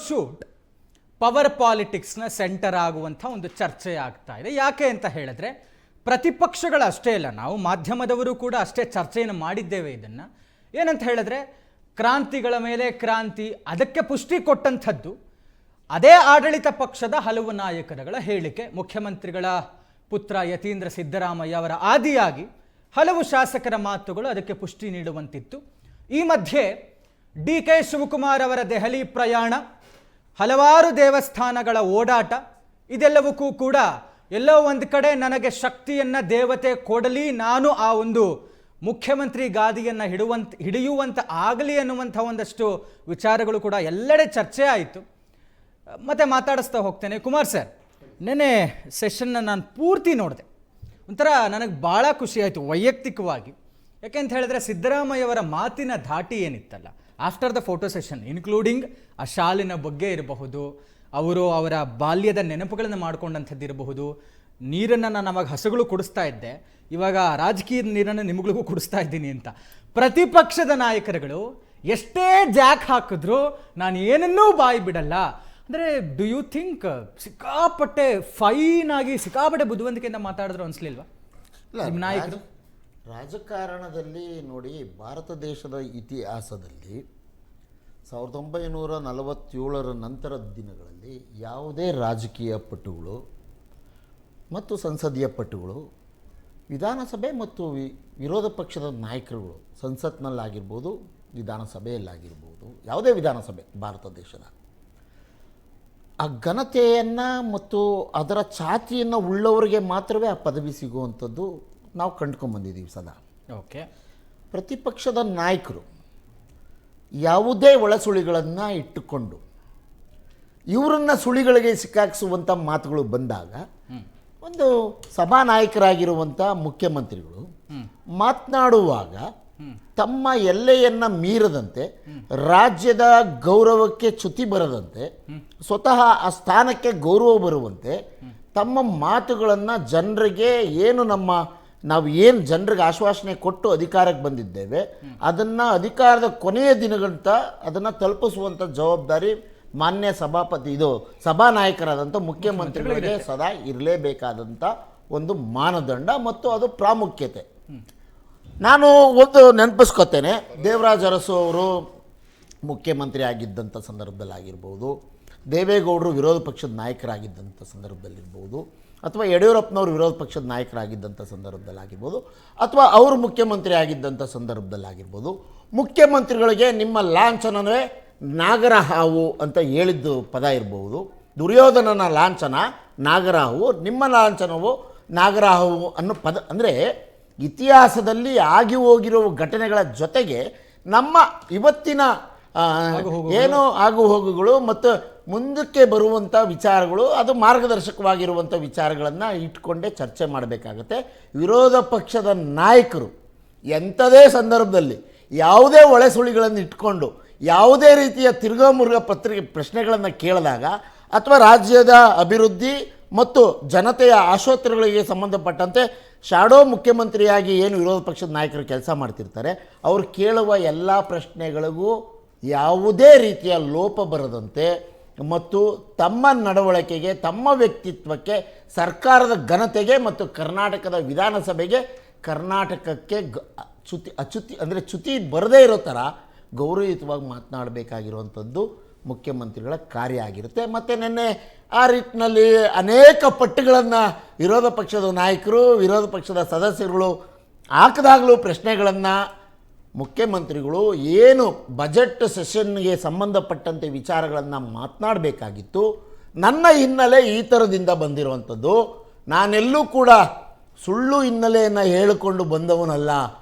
Shoot power ಪಾಲಿಟಿಕ್ಸ್ನ centre ಆಗುವಂಥ ಒಂದು ಚರ್ಚೆ ಆಗ್ತಾ ಇದೆ. ಯಾಕೆ ಅಂತ ಹೇಳಿದ್ರೆ ಪ್ರತಿಪಕ್ಷಗಳು ಅಷ್ಟೇ ಇಲ್ಲ, ನಾವು ಮಾಧ್ಯಮದವರು ಕೂಡ ಅಷ್ಟೇ ಚರ್ಚೆಯನ್ನು ಮಾಡಿದ್ದೇವೆ. ಇದನ್ನು ಏನಂತ ಹೇಳಿದ್ರೆ ಕ್ರಾಂತಿಗಳ ಮೇಲೆ ಕ್ರಾಂತಿ, ಅದಕ್ಕೆ ಪುಷ್ಟಿ ಕೊಟ್ಟಂಥದ್ದು ಅದೇ ಆಡಳಿತ ಪಕ್ಷದ ಹಲವು ನಾಯಕರುಗಳ ಹೇಳಿಕೆ. ಮುಖ್ಯಮಂತ್ರಿಗಳ ಪುತ್ರ ಯತೀಂದ್ರ ಸಿದ್ದರಾಮಯ್ಯ ಅವರ ಆದಿಯಾಗಿ ಹಲವು ಶಾಸಕರ ಮಾತುಗಳು ಅದಕ್ಕೆ ಪುಷ್ಟಿ ನೀಡುವಂತಿತ್ತು. ಈ ಮಧ್ಯೆ DK ಶಿವಕುಮಾರ್ ಅವರ ದೆಹಲಿ ಪ್ರಯಾಣ, ಹಲವಾರು ದೇವಸ್ಥಾನಗಳ ಓಡಾಟ, ಇದೆಲ್ಲವಕ್ಕೂ ಕೂಡ ಎಲ್ಲೋ ಒಂದು ಕಡೆ ನನಗೆ ಶಕ್ತಿಯನ್ನು ದೇವತೆ ಕೊಡಲಿ, ನಾನು ಆ ಒಂದು ಮುಖ್ಯಮಂತ್ರಿ ಗಾದಿಯನ್ನು ಹಿಡಿಯುವಂತ ಆಗಲಿ ಅನ್ನುವಂಥ ಒಂದಷ್ಟು ವಿಚಾರಗಳು ಕೂಡ ಎಲ್ಲೆಡೆ ಚರ್ಚೆ ಆಯಿತು. ಮತ್ತೆ ಮಾತಾಡಿಸ್ತಾ ಹೋಗ್ತೇನೆ. ಕುಮಾರ್ ಸರ್, ನೆನ್ನೆ ಸೆಷನ್ನ ನಾನು ಪೂರ್ತಿ ನೋಡಿದೆ. ಒಂಥರ ನನಗೆ ಭಾಳ ಖುಷಿ ಆಯಿತು ವೈಯಕ್ತಿಕವಾಗಿ. ಯಾಕೆಂತ ಹೇಳಿದ್ರೆ ಸಿದ್ದರಾಮಯ್ಯವರ ಮಾತಿನ ಧಾಟಿ ಏನಿತ್ತಲ್ಲ, after the photo session, including ಆ ಶಾಲಿನ ಬಗ್ಗೆ ಇರಬಹುದು, ಅವರ ಬಾಲ್ಯದ ನೆನಪುಗಳನ್ನು ಮಾಡ್ಕೊಂಡಂಥದ್ದು ಇರಬಹುದು, ನೀರನ್ನು ನಾನು ಅವಾಗ ಹಸುಗಳು ಕುಡಿಸ್ತಾ ಇದ್ದೆ, ಇವಾಗ ರಾಜಕೀಯದ ನೀರನ್ನು ನಿಮಗಳಿಗೂ ಕುಡಿಸ್ತಾ ಇದ್ದೀನಿ ಅಂತ ಪ್ರತಿಪಕ್ಷದ ನಾಯಕರುಗಳು ಎಷ್ಟೇ ಜಾಕ್ ಹಾಕಿದ್ರು ನಾನು ಏನನ್ನೂ ಬಾಯಿ ಬಿಡಲ್ಲ. ಅಂದರೆ ಡು ಯು ಥಿಂಕ್ ಸಿಕ್ಕಾಪಟ್ಟೆ ಫೈನ್ ಆಗಿ ಸಿಕ್ಕಾಪಟ್ಟೆ ಬುದ್ಧಿವಂತಿಕೆಯಿಂದ ಮಾತಾಡಿದ್ರು ಅನ್ಸ್ಲಿಲ್ವಾ ನಿಮ್ಮ ನಾಯಕರು? ರಾಜಕಾರಣದಲ್ಲಿ ನೋಡಿ, ಭಾರತ ದೇಶದ ಇತಿಹಾಸದಲ್ಲಿ 1947 ನಂತರದ ದಿನಗಳಲ್ಲಿ ಯಾವುದೇ ರಾಜಕೀಯ ಪಟುಗಳು ಮತ್ತು ಸಂಸದೀಯ ಪಟುಗಳು, ವಿಧಾನಸಭೆ ಮತ್ತು ವಿರೋಧ ಪಕ್ಷದ ನಾಯಕರುಗಳು ಸಂಸತ್ನಲ್ಲಾಗಿರ್ಬೋದು, ವಿಧಾನಸಭೆಯಲ್ಲಾಗಿರ್ಬೋದು, ಯಾವುದೇ ವಿಧಾನಸಭೆ ಭಾರತ ದೇಶದ ಆ ಘನತೆಯನ್ನು ಮತ್ತು ಅದರ ಛಾತಿಯನ್ನು ಉಳ್ಳವರಿಗೆ ಮಾತ್ರವೇ ಆ ಪದವಿ ಸಿಗುವಂಥದ್ದು ನಾವು ಕಂಡುಕೊಂಡ್ಬಂದಿದ್ದೀವಿ ಸದಾ. ಓಕೆ, ಪ್ರತಿಪಕ್ಷದ ನಾಯಕರು ಯಾವುದೇ ಒಳಸುಳಿಗಳನ್ನು ಇಟ್ಟುಕೊಂಡು ಇವರನ್ನು ಸುಳಿಗಳಿಗೆ ಸಿಕ್ಕಾಕಿಸುವಂಥ ಮಾತುಗಳು ಬಂದಾಗ, ಒಂದು ಸಭಾನಾಯಕರಾಗಿರುವಂಥ ಮುಖ್ಯಮಂತ್ರಿಗಳು ಮಾತನಾಡುವಾಗ ತಮ್ಮ ಎಲ್ಲೆಯನ್ನು ಮೀರದಂತೆ, ರಾಜ್ಯದ ಗೌರವಕ್ಕೆ ಚ್ಯುತಿ ಬರದಂತೆ, ಸ್ವತಃ ಆ ಸ್ಥಾನಕ್ಕೆ ಗೌರವ ಬರುವಂತೆ ತಮ್ಮ ಮಾತುಗಳನ್ನು ಜನರಿಗೆ ನಾವು ಏನು ಜನರಿಗೆ ಆಶ್ವಾಸನೆ ಕೊಟ್ಟು ಅಧಿಕಾರಕ್ಕೆ ಬಂದಿದ್ದೇವೆ ಅದನ್ನು ಅಧಿಕಾರದ ಕೊನೆಯ ದಿನಗಂತ ಅದನ್ನು ತಲುಪಿಸುವಂಥ ಜವಾಬ್ದಾರಿ ಮಾನ್ಯ ಸಭಾನಾಯಕರಾದಂಥ ಮುಖ್ಯಮಂತ್ರಿಗಳಿಗೆ ಸದಾ ಇರಲೇಬೇಕಾದಂಥ ಒಂದು ಮಾನದಂಡ ಮತ್ತು ಅದು ಪ್ರಾಮುಖ್ಯತೆ. ನಾನು ಒಂದು ನೆನಪಿಸ್ಕೊತೇನೆ, ದೇವರಾಜ ಅರಸು ಅವರು ಮುಖ್ಯಮಂತ್ರಿ ಆಗಿದ್ದಂಥ ಸಂದರ್ಭದಲ್ಲಾಗಿರ್ಬೋದು, ದೇವೇಗೌಡರು ವಿರೋಧ ಪಕ್ಷದ ನಾಯಕರಾಗಿದ್ದಂಥ ಸಂದರ್ಭದಲ್ಲಿರ್ಬೋದು, ಅಥವಾ ಯಡಿಯೂರಪ್ಪನವರು ವಿರೋಧ ಪಕ್ಷದ ನಾಯಕರಾಗಿದ್ದಂಥ ಸಂದರ್ಭದಲ್ಲಾಗಿರ್ಬೋದು, ಅಥವಾ ಅವರು ಮುಖ್ಯಮಂತ್ರಿ ಆಗಿದ್ದಂಥ ಸಂದರ್ಭದಲ್ಲಾಗಿರ್ಬೋದು, ಮುಖ್ಯಮಂತ್ರಿಗಳಿಗೆ ನಿಮ್ಮ ಲಾಂಛನವೇ ನಾಗರ ಹಾವು ಅಂತ ಹೇಳಿದ್ದು ಪದ ಇರ್ಬೋದು. ದುರ್ಯೋಧನನ ಲಾಂಛನ ನಾಗರಹಾವು, ನಿಮ್ಮ ಲಾಂಛನವು ನಾಗರಹಾವು ಅನ್ನೋ ಪದ. ಅಂದರೆ ಇತಿಹಾಸದಲ್ಲಿ ಆಗಿ ಹೋಗಿರೋ ಘಟನೆಗಳ ಜೊತೆಗೆ ನಮ್ಮ ಇವತ್ತಿನ ಏನೋ ಆಗು ಹೋಗುಗಳು ಮತ್ತು ಮುಂದಕ್ಕೆ ಬರುವಂಥ ವಿಚಾರಗಳು, ಅದು ಮಾರ್ಗದರ್ಶಕವಾಗಿರುವಂಥ ವಿಚಾರಗಳನ್ನು ಇಟ್ಕೊಂಡೇ ಚರ್ಚೆ ಮಾಡಬೇಕಾಗತ್ತೆ. ವಿರೋಧ ಪಕ್ಷದ ನಾಯಕರು ಎಂಥದೇ ಸಂದರ್ಭದಲ್ಲಿ ಯಾವುದೇ ಒಳೆಸುಳಿಗಳನ್ನು ಇಟ್ಕೊಂಡು ಯಾವುದೇ ರೀತಿಯ ತಿರ್ಗಾಮುರ್ಗ ಪ್ರಶ್ನೆಗಳನ್ನು ಕೇಳಿದಾಗ, ಅಥವಾ ರಾಜ್ಯದ ಅಭಿವೃದ್ಧಿ ಮತ್ತು ಜನತೆಯ ಆಶೋತ್ತರಗಳಿಗೆ ಸಂಬಂಧಪಟ್ಟಂತೆ ಶಾಡೋ ಮುಖ್ಯಮಂತ್ರಿಯಾಗಿ ಏನು ವಿರೋಧ ಪಕ್ಷದ ನಾಯಕರು ಕೆಲಸ ಮಾಡ್ತಿರ್ತಾರೆ, ಅವರು ಕೇಳುವ ಎಲ್ಲ ಪ್ರಶ್ನೆಗಳಿಗೂ ಯಾವುದೇ ರೀತಿಯ ಲೋಪ ಬರದಂತೆ ಮತ್ತು ತಮ್ಮ ನಡವಳಿಕೆಗೆ, ತಮ್ಮ ವ್ಯಕ್ತಿತ್ವಕ್ಕೆ, ಸರ್ಕಾರದ ಘನತೆಗೆ ಮತ್ತು ಕರ್ನಾಟಕದ ವಿಧಾನಸಭೆಗೆ, ಕರ್ನಾಟಕಕ್ಕೆ ಚ್ಯುತಿ ಬರದೇ ಇರೋ ಥರ ಗೌರವಯುತವಾಗಿ ಮಾತನಾಡಬೇಕಾಗಿರುವಂಥದ್ದು ಮುಖ್ಯಮಂತ್ರಿಗಳ ಕಾರ್ಯ ಆಗಿರುತ್ತೆ. ಮತ್ತು ನಿನ್ನೆ ಆ ರೀತಿಯಲ್ಲಿ ಅನೇಕ ಪಟ್ಟುಗಳನ್ನು ವಿರೋಧ ಪಕ್ಷದ ನಾಯಕರು, ವಿರೋಧ ಪಕ್ಷದ ಸದಸ್ಯರುಗಳು ಹಾಕಿದಾಗಲೂ ಪ್ರಶ್ನೆಗಳನ್ನು ಮುಖ್ಯಮಂತ್ರಿಗಳು ಏನು ಬಜೆಟ್ ಸೆಷನ್ಗೆ ಸಂಬಂಧಪಟ್ಟಂತೆ ವಿಚಾರಗಳನ್ನು ಮಾತನಾಡಬೇಕಾಗಿತ್ತು. ನನ್ನ ಹಿನ್ನೆಲೆ ಈ ಥರದಿಂದ ಬಂದಿರುವಂಥದ್ದು, ನಾನೆಲ್ಲೂ ಕೂಡ ಸುಳ್ಳು ಹಿನ್ನೆಲೆಯನ್ನು ಹೇಳಿಕೊಂಡು ಬಂದವನಲ್ಲ.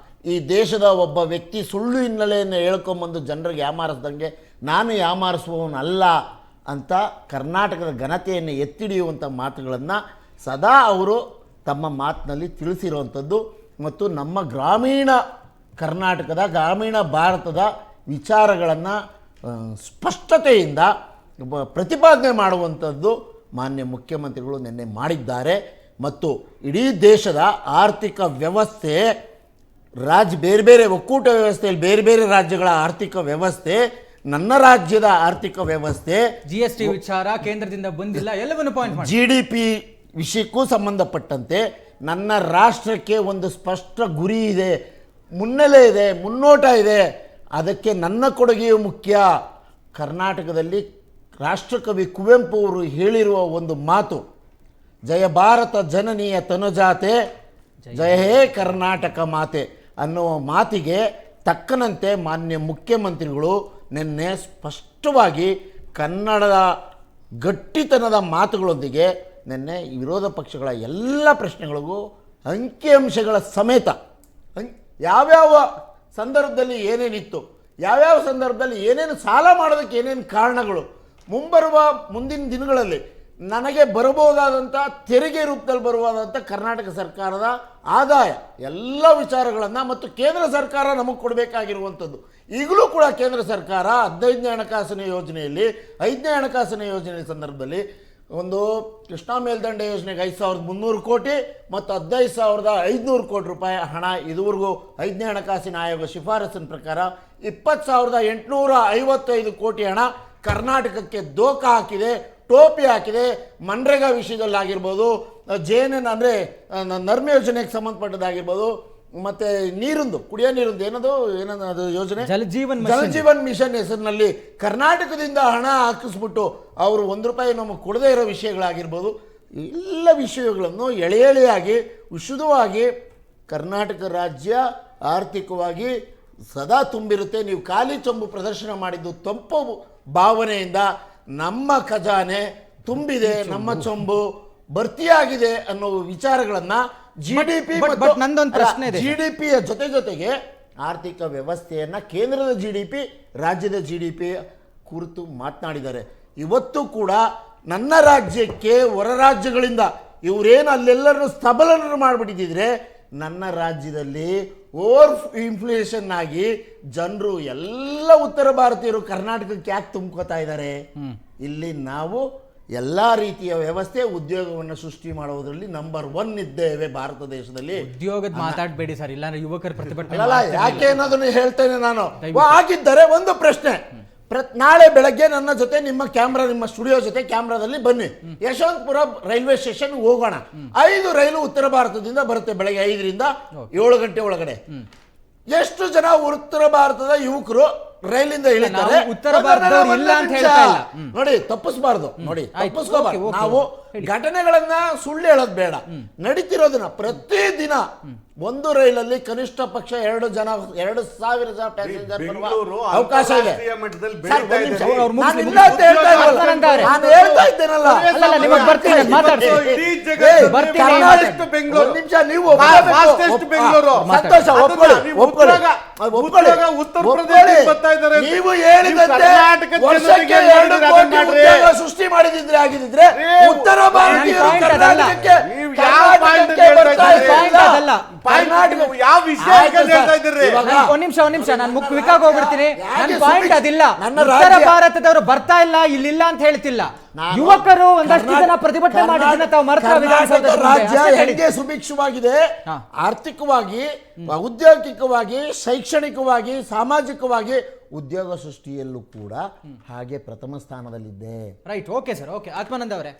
ಈ ದೇಶದ ಒಬ್ಬ ವ್ಯಕ್ತಿ ಸುಳ್ಳು ಹಿನ್ನೆಲೆಯನ್ನು ಹೇಳ್ಕೊಂಬಂದು ಜನರಿಗೆ ಯಾಮಾರಿಸ್ದಂಗೆ ನಾನು ಯಾಮಾರಿಸುವವನಲ್ಲ ಅಂತ ಕರ್ನಾಟಕದ ಘನತೆಯನ್ನು ಎತ್ತಿಡಿಯುವಂಥ ಮಾತುಗಳನ್ನು ಸದಾ ಅವರು ತಮ್ಮ ಮಾತಿನಲ್ಲಿ ತಿಳಿಸಿರುವಂಥದ್ದು. ಮತ್ತು ನಮ್ಮ ಗ್ರಾಮೀಣ ಕರ್ನಾಟಕದ, ಗ್ರಾಮೀಣ ಭಾರತದ ವಿಚಾರಗಳನ್ನು ಸ್ಪಷ್ಟತೆಯಿಂದ ಪ್ರತಿಪಾದನೆ ಮಾಡುವಂಥದ್ದು ಮಾನ್ಯ ಮುಖ್ಯಮಂತ್ರಿಗಳು ನಿನ್ನೆ ಮಾಡಿದ್ದಾರೆ. ಮತ್ತು ಇಡೀ ದೇಶದ ಆರ್ಥಿಕ ವ್ಯವಸ್ಥೆ, ಬೇರೆ ಬೇರೆ ಒಕ್ಕೂಟ ವ್ಯವಸ್ಥೆಯಲ್ಲಿ ಬೇರೆ ಬೇರೆ ರಾಜ್ಯಗಳ ಆರ್ಥಿಕ ವ್ಯವಸ್ಥೆ ನನ್ನ ರಾಜ್ಯದ ಆರ್ಥಿಕ ವ್ಯವಸ್ಥೆ, GST ವಿಚಾರ ಕೇಂದ್ರದಿಂದ ಬಂದಿಲ್ಲ, ಎಲ್ಲವನ್ನು ಪಾಯಿಂಟ್ ಮಾಡಿ GDP ವಿಷಯಕ್ಕೂ ಸಂಬಂಧಪಟ್ಟಂತೆ ನನ್ನ ರಾಷ್ಟ್ರಕ್ಕೆ ಒಂದು ಸ್ಪಷ್ಟ ಗುರಿ ಇದೆ, ಮುನ್ನೆಲೆ ಇದೆ, ಮುನ್ನೋಟ ಇದೆ. ಅದಕ್ಕೆ ನನ್ನ ಕೊಡುಗೆಯು ಮುಖ್ಯ. ಕರ್ನಾಟಕದಲ್ಲಿ ರಾಷ್ಟ್ರಕವಿ ಕುವೆಂಪು ಅವರು ಹೇಳಿರುವ ಒಂದು ಮಾತು, ಜಯ ಭಾರತ ಜನನೀಯ ತನುಜಾತೆ, ಜಯ ಹೇ ಕರ್ನಾಟಕ ಮಾತೆ ಅನ್ನುವ ಮಾತಿಗೆ ತಕ್ಕನಂತೆ ಮಾನ್ಯ ಮುಖ್ಯಮಂತ್ರಿಗಳು ನಿನ್ನೆ ಸ್ಪಷ್ಟವಾಗಿ ಕನ್ನಡದ ಗಟ್ಟಿತನದ ಮಾತುಗಳೊಂದಿಗೆ ನಿನ್ನೆ ವಿರೋಧ ಪಕ್ಷಗಳ ಎಲ್ಲ ಪ್ರಶ್ನೆಗಳಿಗೂ ಅಂಕಿಅಂಶಗಳ ಸಮೇತ ಯಾವ್ಯಾವ ಸಂದರ್ಭದಲ್ಲಿ ಏನೇನಿತ್ತು, ಯಾವ್ಯಾವ ಸಂದರ್ಭದಲ್ಲಿ ಏನೇನು ಸಾಲ ಮಾಡೋದಕ್ಕೆ ಏನೇನು ಕಾರಣಗಳು, ಮುಂದಿನ ದಿನಗಳಲ್ಲಿ ನನಗೆ ಬರಬಹುದಾದಂಥ ತೆರಿಗೆ ರೂಪದಲ್ಲಿ ಬರಬಹುದಾದಂಥ ಕರ್ನಾಟಕ ಸರ್ಕಾರದ ಆದಾಯ ಎಲ್ಲ ವಿಚಾರಗಳನ್ನು ಮತ್ತು ಕೇಂದ್ರ ಸರ್ಕಾರ ನಮಗೆ ಕೊಡಬೇಕಾಗಿರುವಂಥದ್ದು. ಈಗಲೂ ಕೂಡ ಕೇಂದ್ರ ಸರ್ಕಾರ 15ನೇ ಹಣಕಾಸಿನ ಯೋಜನೆಯಲ್ಲಿ 5ನೇ ಹಣಕಾಸಿನ ಯೋಜನೆ ಸಂದರ್ಭದಲ್ಲಿ ಒಂದು ಕೃಷ್ಣಾ ಮೇಲ್ದಂಡೆ ಯೋಜನೆಗೆ 5,300 ಕೋಟಿ ಮತ್ತು 15,500 ಕೋಟಿ ರೂಪಾಯಿ ಹಣ ಇದುವರೆಗೂ 5ನೇ ಹಣಕಾಸಿನ ಆಯೋಗ ಶಿಫಾರಸಿನ ಪ್ರಕಾರ 20,855 ಕೋಟಿ ಹಣ ಕರ್ನಾಟಕಕ್ಕೆ ದೋಖ ಹಾಕಿದೆ, ಟೋಪಿ ಹಾಕಿದೆ. ಮನ್ರೇಗಾ ವಿಷಯದಲ್ಲಾಗಿರ್ಬೋದು, JNN ಅಂದರೆ ನರ್ಮ ಯೋಜನೆಗೆ ಸಂಬಂಧಪಟ್ಟದ್ದಾಗಿರ್ಬೋದು, ಮತ್ತು ನೀರಿಂದು ಕುಡಿಯೋ ನೀರಿಂದು ಏನದು ಯೋಜನೆ ಜಲಜೀವನ್ ಮಿಷನ್ ಹೆಸರಿನಲ್ಲಿ ಕರ್ನಾಟಕದಿಂದ ಹಣ ಹಾಕಿಸ್ಬಿಟ್ಟು ಅವರು ₹1 ನಮಗೆ ಕೊಡದೇ ಇರೋ ವಿಷಯಗಳಾಗಿರ್ಬೋದು, ಎಲ್ಲ ವಿಷಯಗಳನ್ನು ಎಳೆಯಾಗಿ ವಿಶುದ್ಧವಾಗಿ ಕರ್ನಾಟಕ ರಾಜ್ಯ ಆರ್ಥಿಕವಾಗಿ ಸದಾ ತುಂಬಿರುತ್ತೆ. ನೀವು ಖಾಲಿ ಚೊಂಬು ಪ್ರದರ್ಶನ ಮಾಡಿದ್ದು ತಂಪು ಭಾವನೆಯಿಂದ ನಮ್ಮ ಖಜಾನೆ ತುಂಬಿದೆ, ನಮ್ಮ ಚೊಂಬು ಭರ್ತಿಯಾಗಿದೆ ಅನ್ನೋ ವಿಚಾರಗಳನ್ನ GDP GDPಯ ಜೊತೆಗೆ ಆರ್ಥಿಕ ವ್ಯವಸ್ಥೆಯನ್ನ ಕೇಂದ್ರದ GDP ರಾಜ್ಯದ GDP ಕುರಿತು ಮಾತನಾಡಿದ್ದಾರೆ. ಇವತ್ತು ಕೂಡ ನನ್ನ ರಾಜ್ಯಕ್ಕೆ ಹೊರ ರಾಜ್ಯಗಳಿಂದ ಇವರೇನು ಅಲ್ಲೆಲ್ಲರನ್ನು ಸ್ತಬಲನ ಮಾಡಿಬಿಟ್ಟಿದ್ರೆ ನನ್ನ ರಾಜ್ಯದಲ್ಲಿ ಓವರ್ ಇನ್ಫ್ಲೇಷನ್ ಆಗಿ ಜನರು ಎಲ್ಲ ಉತ್ತರ ಭಾರತೀಯರು ಕರ್ನಾಟಕಕ್ಕೆ ಯಾಕೆ ತುಂಬ್ಕೋತಾ ಇದ್ದಾರೆ? ಇಲ್ಲಿ ನಾವು ಎಲ್ಲ ರೀತಿಯ ವ್ಯವಸ್ಥೆ ಉದ್ಯೋಗವನ್ನು ಸೃಷ್ಟಿ ಮಾಡುವುದರಲ್ಲಿ ನಂಬರ್ 1 ಇದ್ದೇವೆ ಭಾರತ ದೇಶದಲ್ಲಿ. ಉದ್ಯೋಗದ ಮಾತಾಡಬೇಡಿ ಸರ್, ಇಲ್ಲಾಂದ್ರೆ ಯುವಕರ ಪ್ರತಿಭಟನೆ ಅಲ್ಲ, ಯಾಕೆ ಅನ್ನೋದನ್ನು ಹೇಳ್ತೇನೆ ನಾನು. ಆಗಿದ್ದರೆ ಒಂದು ಪ್ರಶ್ನೆ, ನಾಳೆ ಬೆಳಗ್ಗೆ ನನ್ನ ಜೊತೆ ನಿಮ್ಮ ಸ್ಟುಡಿಯೋ ಜೊತೆ ಕ್ಯಾಮ್ರಾದಲ್ಲಿ ಬನ್ನಿ, ಯಶವಂತಪುರ ರೈಲ್ವೆ ಸ್ಟೇಷನ್ ಹೋಗೋಣ. 5 ರೈಲು ಉತ್ತರ ಭಾರತದಿಂದ ಬರುತ್ತೆ ಬೆಳಗ್ಗೆ 5ರಿಂದ 7 ಗಂಟೆ ಒಳಗಡೆ. ಎಷ್ಟು ಜನ ಉತ್ತರ ಭಾರತದ ಯುವಕರು ರೈಲಿಂದ ಇಳಿತಾರೆ? ಉತ್ತರ ಭಾರತದವರು ಇಲ್ಲ ಅಂತ ಹೇಳ್ತಾ ಇಲ್ಲ. ನೋಡಿ, ತಪ್ಪಿಸಬಾರ್ದು. ನೋಡಿ, ತಪ್ಪಿಸ್ಕೋಬಾರ್ದು. ನಾವು ಘಟನೆಗಳನ್ನ ಸುಳ್ಳು ಹೇಳೋದು ಬೇಡ. ನಡೀತಿರೋದನ್ನ ಪ್ರತಿದಿನ ಒಂದು ರೈಲಲ್ಲಿ ಕನಿಷ್ಠ ಪಕ್ಷ 2,000 ಜನ ಪ್ಯಾಸೆಂಜರ್ ಬರುವ ಅವಕಾಶ ಇದೆ. ನಾನು ಹೇಳ್ತಾ ಇದ್ದೇನಲ್ಲ, ನಿಮಿಷ ನೀವು ಸಂತೋಷ ನೀವು ಹೇಳಿದಂತೆ ವರ್ಷಕ್ಕೆ 2 ಕೋಟಿ ಉದ್ಯೋಗ ಸೃಷ್ಟಿ ಮಾಡಿದ್ರೆ ಆಗಿದ್ರೆ ಉತ್ತರ ಭಾರತೀಯರು ಕರ್ನಾಟಕಕ್ಕೆ ಒಂದ್ ನಿಮಿಷ ನಾನು ಮುಖ್ಯವಾಗಿ ಹೋಗ್ಬಿಡ್ತೀನಿ. ನನ್ನ ಪಾಯಿಂಟ್ ಅದಿಲ್ಲ, ಉತ್ತರ ಭಾರತದವರು ಬರ್ತಾ ಇಲ್ಲ, ಇಲ್ಲಿಲ್ಲ ಅಂತ ಹೇಳ್ತಿಲ್ಲ. ಯುವಕರು ಒಂದಷ್ಟು ಜನ ಪ್ರತಿಭಟನೆ ಮಾಡಿದ್ರೆ ತಾವು ರಾಜ್ಯ ಹೇಗೆ ಸುಭಿಕ್ಷವಾಗಿದೆ, ಆರ್ಥಿಕವಾಗಿ, ಔದ್ಯೋಗಿಕವಾಗಿ, ಶೈಕ್ಷಣಿಕವಾಗಿ, ಸಾಮಾಜಿಕವಾಗಿ, ಉದ್ಯೋಗ ಸೃಷ್ಟಿಯಲ್ಲೂ ಕೂಡ ಹಾಗೆ ಪ್ರಥಮ ಸ್ಥಾನದಲ್ಲಿದೆ. Right, okay sir, okay. Atmananda ಅವರೇ,